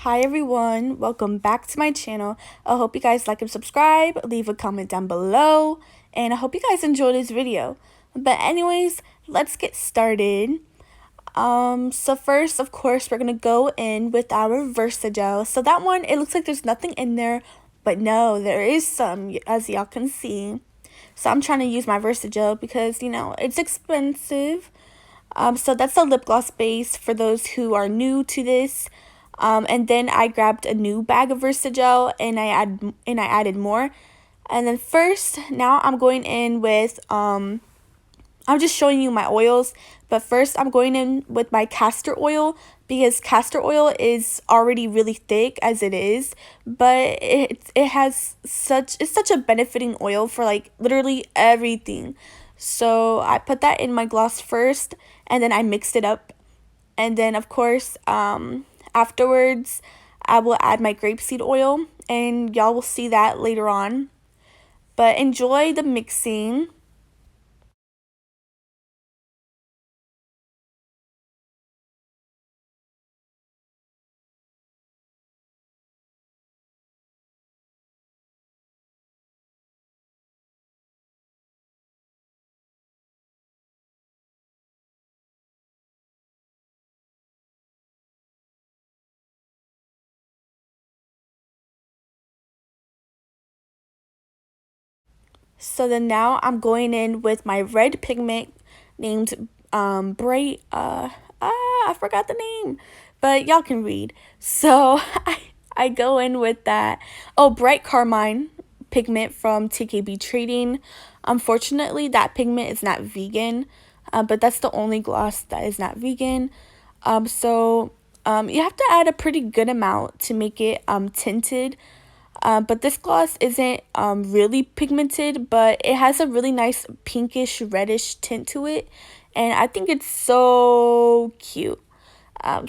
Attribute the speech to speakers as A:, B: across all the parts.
A: Hi everyone, welcome back to my channel. I hope you guys like and subscribe, leave a comment down below, and I hope you guys enjoy this video. But anyways, let's get started. So first, of course, we're gonna go in with our Versagel. So that one, it looks like there's nothing in there, but no, there is some, as y'all can see. So I'm trying to use my Versagel because, you know, it's expensive. So that's the lip gloss base for those who are new to this. And then I grabbed a new bag of Versagel and I added more. And then first, now I'm going in with I'm just showing you my oils, but first I'm going in with my castor oil because castor oil is already really thick as it is, but it's such a benefiting oil for like literally everything. So I put that in my gloss first and then I mixed it up, and then of course afterwards I will add my grapeseed oil and y'all will see that later on. But enjoy the mixing. So then now I'm going in with my red pigment named Bright I forgot the name, but y'all can read. So I go in with that. Oh, Bright Carmine pigment from TKB Trading. Unfortunately, that pigment is not vegan, but that's the only gloss that is not vegan. You have to add a pretty good amount to make it tinted. But this gloss isn't really pigmented, but it has a really nice pinkish reddish tint to it, and I think it's so cute.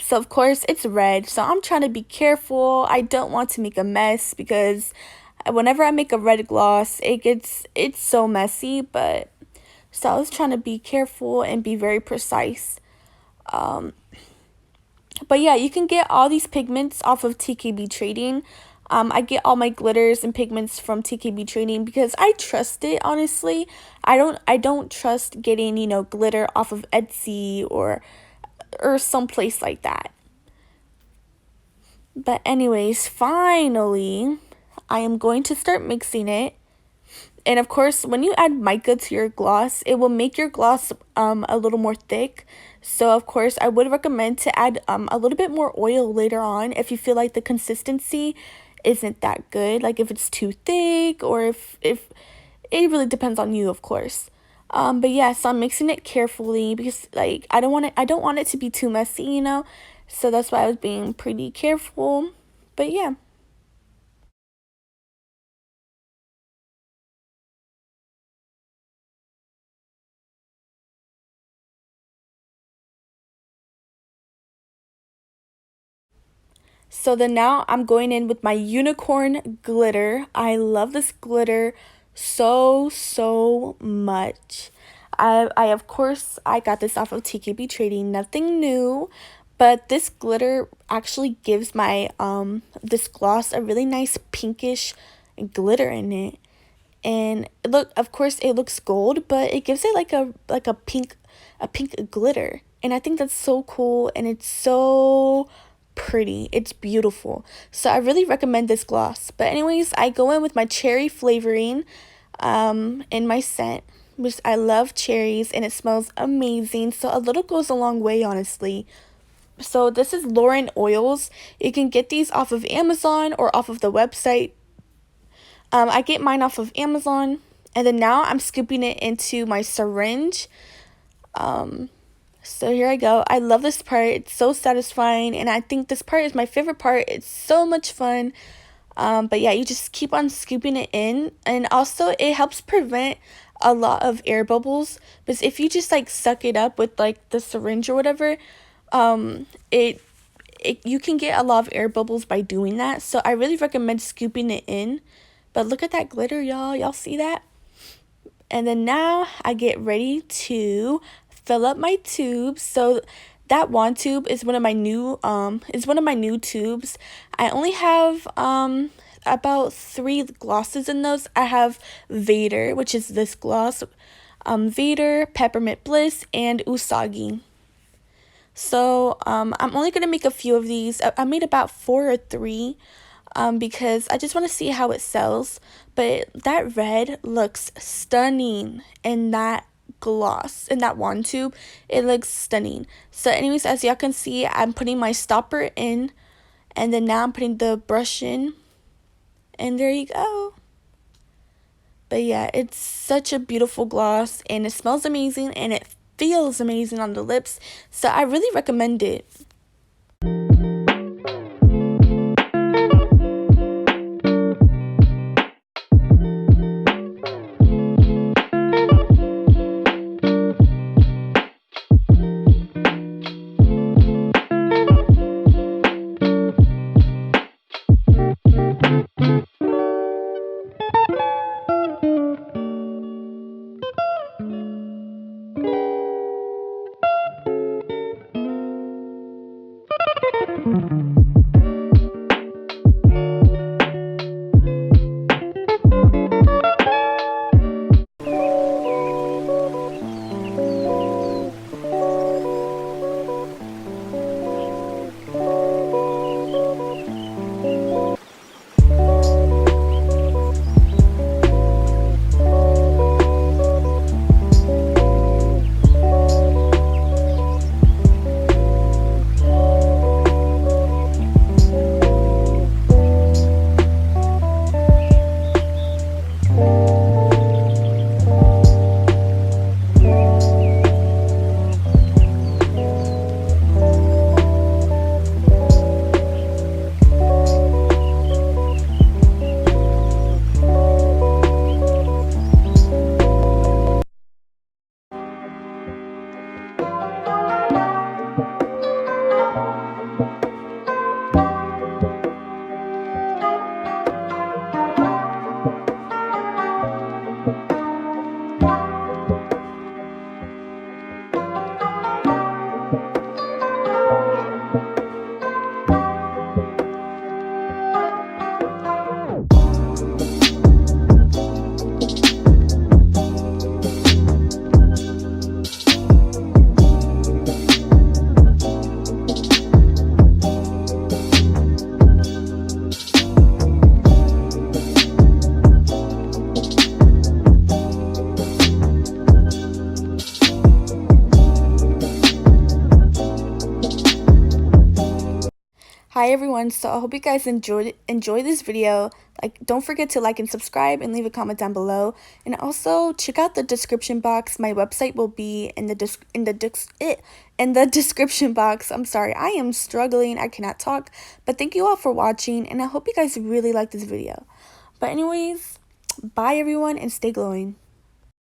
A: So of course it's red, so I'm trying to be careful. I don't want to make a mess because whenever I make a red gloss, it's so messy. But so I was trying to be careful and be very precise. But yeah, you can get all these pigments off of TKB Trading. I get all my glitters and pigments from TKB Trading because I trust it, honestly. I don't trust getting, you know, glitter off of Etsy or someplace like that. But anyways, finally, I am going to start mixing it. And of course, when you add mica to your gloss, it will make your gloss a little more thick. So of course, I would recommend to add a little bit more oil later on if you feel like the consistency isn't that good. Like if it's too thick, or if it really depends on you, of course. But yeah, so I'm mixing it carefully because like I don't want it to be too messy, you know. So that's why I was being pretty careful. But yeah. So then now I'm going in with my unicorn glitter. I love this glitter so much. I of course I got this off of TKB Trading, nothing new, but this glitter actually gives my this gloss a really nice pinkish glitter in it. And look, of course it looks gold, but it gives it like a pink glitter. And I think that's so cool, and it's so pretty. It's beautiful. So I really recommend this gloss. But anyways, I go in with my cherry flavoring in my scent, which I love cherries and it smells amazing. So a little goes a long way, honestly. So this is Lauren Oils. You can get these off of Amazon or off of the website. I get mine off of Amazon, and then now I'm scooping it into my syringe. So here I go. I love this part. It's so satisfying, and I think this part is my favorite part. It's so much fun. But yeah, you just keep on scooping it in, and also it helps prevent a lot of air bubbles, because if you just like suck it up with like the syringe or whatever, it you can get a lot of air bubbles by doing that. So I really recommend scooping it in. But look at that glitter, y'all. Y'all see that? And then now I get ready to fill up my tube. So that wand tube is one of my new tubes. I only have about 3 glosses in those. I have Vader, which is this gloss, Vader, Peppermint Bliss, and Usagi. So I'm only gonna make a few of these. I made about 4 or 3 because I just want to see how it sells. But that red looks stunning in that gloss, in that wand tube. It looks stunning. So anyways, as y'all can see, I'm putting my stopper in, and then now I'm putting the brush in, and there you go. But yeah, it's such a beautiful gloss, and it smells amazing, and it feels amazing on the lips. So I really recommend it. Hi everyone, so I hope you guys enjoy this video. Like, don't forget to like and subscribe and leave a comment down below, and also check out the description box. My website will be in the description box. I'm sorry, I am struggling, I cannot talk, but thank you all for watching, and I hope you guys really like this video. But anyways, bye everyone, and stay glowing.